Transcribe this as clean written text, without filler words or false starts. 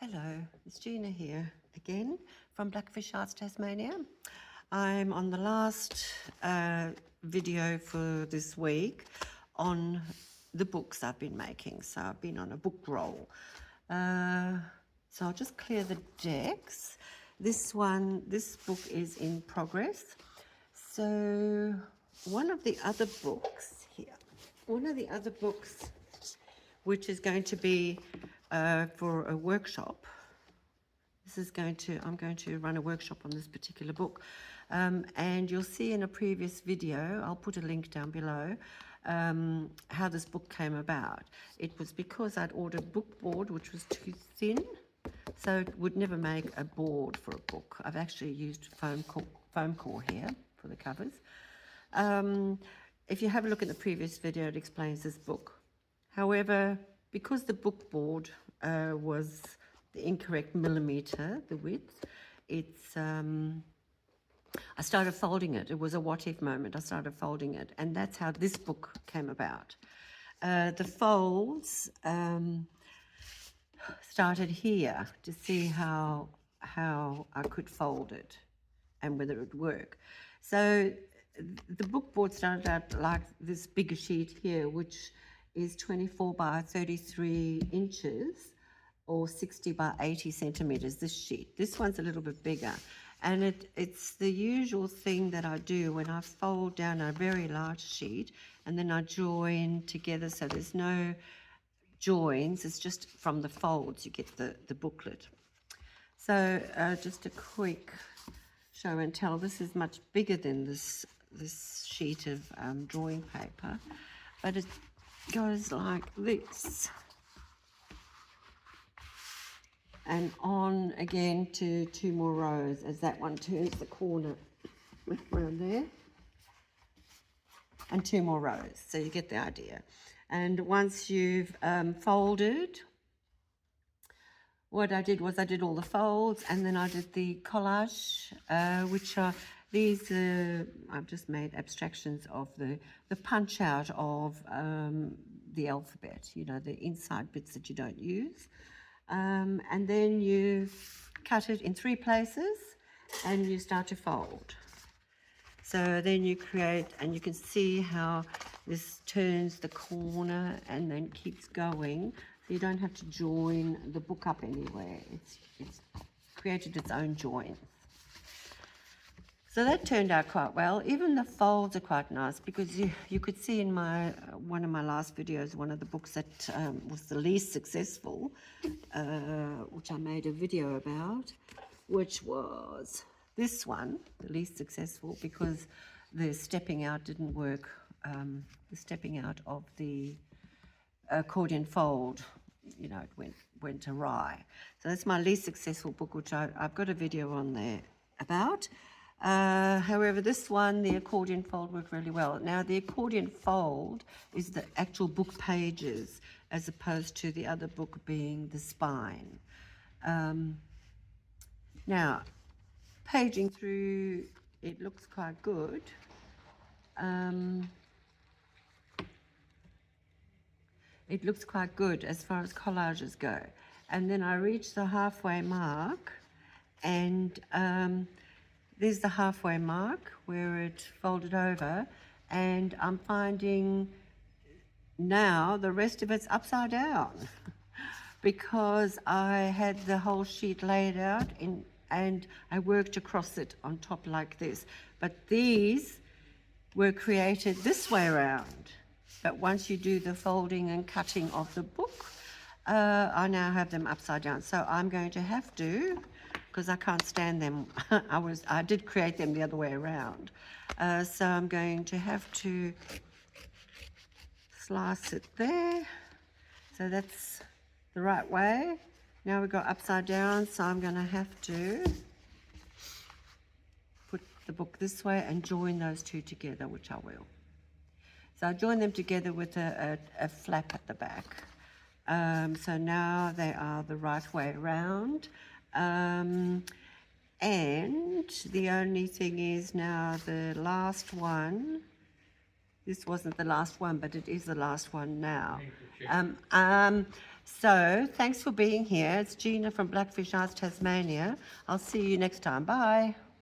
Hello, it's Gina here again from Blackfish Arts Tasmania. I'm on the last video for this week on the books I've been making. So I've been on a book roll. So I'll just clear the decks. This book is in progress. So one of the other books which is going to be for a workshop. I'm going to run a workshop on this particular book. And you'll see in a previous video, I'll put a link down below, how this book came about. It was because I'd ordered bookboard, which was too thin, so it would never make a board for a book. I've actually used foam core here for the covers. If you have a look at the previous video, it explains this book. However, because the bookboard was the incorrect millimeter, the width, I started folding it. It was a what-if moment. I started folding it, and that's how this book came about. The folds started here to see how I could fold it and whether it would work. So the bookboard started out like this bigger sheet here, which is 24 by 33 inches or 60 by 80 centimeters, this sheet. This one's a little bit bigger. And it's the usual thing that I do when I fold down a very large sheet and then I join together, so there's no joins, it's just from the folds you get the booklet. So just a quick show and tell. This is much bigger than this sheet of drawing paper, but it goes like this and on again to 2 more rows as that one turns the corner around there, and 2 more rows, so you get the idea. And once you've folded, what I did was I did all the folds, and then I did the collage, which are these. I've just made abstractions of the punch out of the alphabet. You know, the inside bits that you don't use, and then you cut it in 3 places, and you start to fold. So then you create, and you can see how this turns the corner and then keeps going. So you don't have to join the book up anywhere. It's created its own joins. So that turned out quite well. Even the folds are quite nice, because you could see in one of my last videos, one of the books that was the least successful, which I made a video about, which was this one, the least successful, because the stepping out didn't work. The stepping out of the accordion fold, you know, it went awry. So that's my least successful book, which I've got a video on there about. However, this one, the accordion fold, worked really well. Now, the accordion fold is the actual book pages, as opposed to the other book being the spine. Now, paging through, it looks quite good. It looks quite good as far as collages go. And then I reach the halfway mark, and there's the halfway mark where it folded over, and I'm finding now the rest of it's upside down because I had the whole sheet laid out and I worked across it on top like this. But these were created this way around. But once you do the folding and cutting of the book, I now have them upside down. So I'm going to have to, because I can't stand them, I did create them the other way around. So I'm going to have to slice it there. So that's the right way. Now we've got upside down, so I'm going to have to put the book this way and join those 2 together, which I will. So I join them together with a flap at the back. So now they are the right way around. And the only thing is now the last one, this wasn't the last one, but it is the last one now. So thanks for being here. It's Gina from Blackfish Arts, Tasmania. I'll see you next time. Bye.